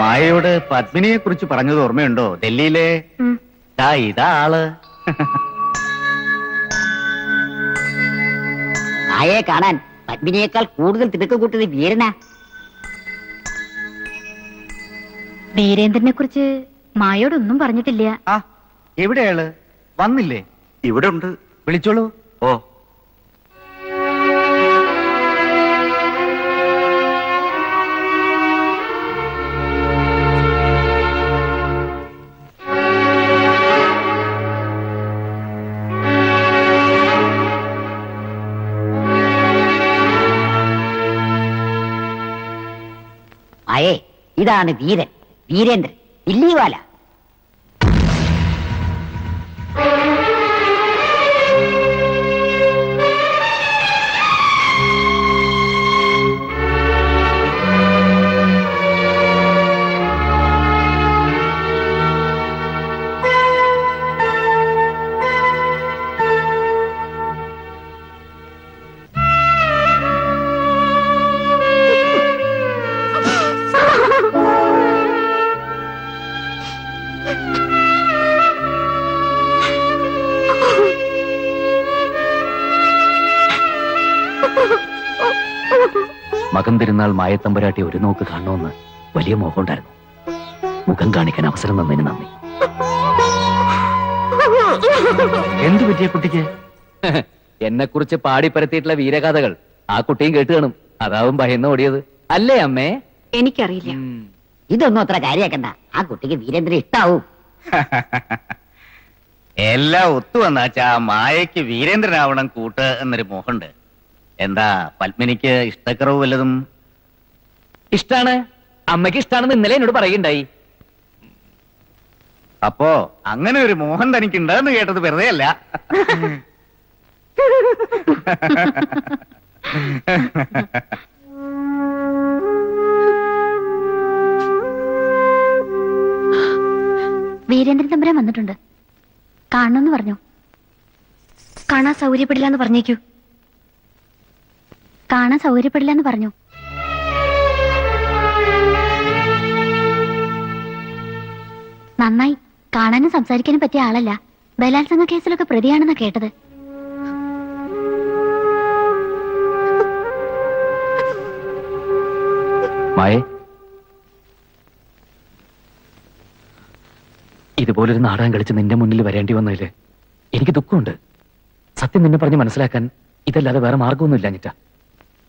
മായയോട് പത്മിനിയെ കുറിച്ച് പറഞ്ഞത് ഓർമ്മയുണ്ടോ? ഡൽഹിയിലെ ഇതാ ആള്. മായയെ കാണാൻ പത്മിനിയേക്കാൾ കൂടുതൽ തിടുക്കം കൂട്ടത് വീരനാ. വീരേന്ദ്രനെ കുറിച്ച് മായോടൊന്നും പറഞ്ഞിട്ടില്ല. ആ എവിടെയാള്? വന്നില്ലേ? ഇവിടെ ഉണ്ട്. വിളിച്ചോളൂ. ഓ, മായേ, ഇതാണ് വീരൻ, വീരേന്ദ്രൻ, ദില്ലിവാല. മകൻ തിരുന്നാൾ മായത്തമ്പുരാട്ടി ഒരു നോക്ക് കാണണമെന്ന് വലിയ മോഹമുണ്ടായിരുന്നു. മുഖം കാണിക്കാൻ അവസരം തന്നതിന് നന്ദി. എന്തു പറ്റിയ കുട്ടിക്ക്? എന്നെ കുറിച്ച് പാടിപ്പരത്തിയിട്ടുള്ള വീരഗാഥകൾ ആ കുട്ടിയും കേട്ട് കാണും. അതാവും ഭയന്ന് ഓടിയത്. അല്ലേ അമ്മേ? എനിക്കറിയില്ല. ഇതൊന്നും അത്ര കാര്യാക്കണ്ട. ആ കുട്ടിക്ക് വീരേന്ദ്രൻ ഇഷ്ടാവും. എല്ലാം ഒത്തു വന്നാച്ചാ മായയ്ക്ക് വീരേന്ദ്രനാവണം കൂട്ട് എന്നൊരു മോഹമുണ്ട്. എന്താ പത്മിനിക്ക് ഇഷ്ടക്കുറവ് വല്ലതും? ഇഷ്ടാണ്. അമ്മയ്ക്ക് ഇഷ്ടാണെന്ന് ഇന്നലെ എന്നോട് പറയുണ്ടായി. അപ്പോ അങ്ങനെ ഒരു മോഹൻ തനിക്കുണ്ടെന്ന് കേട്ടത് വെറുതെ അല്ല. വീരേന്ദ്രൻ തമ്പുരാൻ വന്നിട്ടുണ്ട്. കാണണമെന്ന് പറഞ്ഞു. കാണാൻ സൗകര്യപ്പെടില്ല എന്ന് പറഞ്ഞേക്കൂ. കാണാൻ സൗകര്യപ്പെടില്ല എന്ന് പറഞ്ഞു. നന്നായി. കാണാനും സംസാരിക്കാനും പറ്റിയ ആളല്ല. ബലാത്സംഗ കേസിലൊക്കെ പ്രതിയാണെന്നാ കേട്ടത്. മായേ, ഇതുപോലൊരു നാടകം കളിച്ച് നിന്റെ മുന്നിൽ വരേണ്ടി വന്നതില് എനിക്ക് ദുഃഖമുണ്ട്. സത്യം നിന്നെ പറഞ്ഞ് മനസ്സിലാക്കാൻ ഇതല്ലാതെ വേറെ മാർഗമൊന്നുമില്ല അനിറ്റ.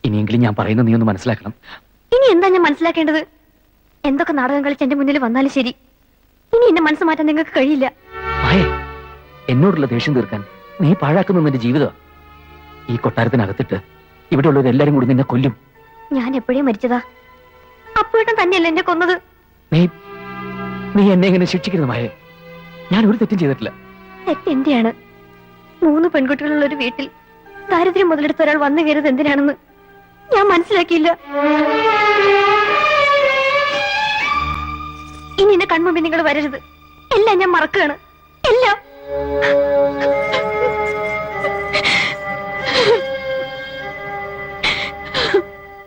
ഇനിയെങ്കിലും ഞാൻ പറയുന്നത് നീ ഒന്ന് മനസ്സിലാക്കണം. ഇനി എന്താ ഞാൻ മനസ്സിലാക്കേണ്ടത്? എന്തൊക്കെ നാടകം കളിച്ച് എന്റെ മുന്നിൽ വന്നാലും ശരി, ഇനി എന്നെ മനസ്സ് മാറ്റാൻ നിങ്ങൾക്ക് കഴിയില്ല. മായേ, എന്നോടുള്ള ദേഷ്യം തീർക്കാൻ നീ പാഴാക്കുന്ന നിന്റെ ജീവിതം. ഈ കൊട്ടാരത്തിനകത്തിട്ട് ഇവിടെ ഉള്ളവരെല്ലാരും കൂടി നിന്നെ കൊല്ലും. ഞാൻ എപ്പോഴേ മരിച്ചതാ. അപ്പോഴും തന്നെയല്ലേ എന്നെ കൊന്നത്. നീ എന്നെ എങ്ങനെ ശിക്ഷിക്കരുത് മായേ. ഞാൻ ഒരു തെറ്റും ചെയ്തിട്ടില്ല. തെറ്റെന്തിയാണ്? 3 പെൺകുട്ടികളുള്ള ഒരു വീട്ടിൽ ദാരിദ്ര്യം മുതലെടുത്ത ഒരാൾ വന്നു കയറിയത് എന്തിനാണെന്ന് ഞാൻ മനസ്സിലാക്കിയില്ല. ഇനി എന്നെ കൺമുമ്പിൽ നിങ്ങൾ വരരുത്. എല്ലാം ഞാൻ മറക്കുകയാണ്. എല്ലാം.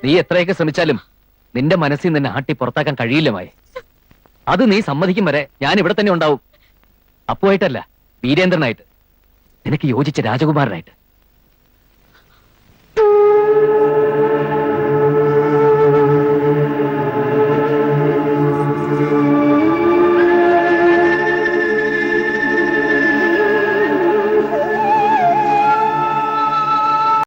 നീ എത്രയൊക്കെ ശ്രമിച്ചാലും നിന്റെ മനസ്സിൽ നിന്നെ ആട്ടി പുറത്താക്കാൻ കഴിയില്ല മായേ. അത് നീ സമ്മതിക്കും വരെ ഞാൻ ഇവിടെ തന്നെ ഉണ്ടാവും. അപ്പുവായിട്ടല്ല, വീരേന്ദ്രനായിട്ട്, നിനക്ക് യോജിച്ച രാജകുമാരനായിട്ട്.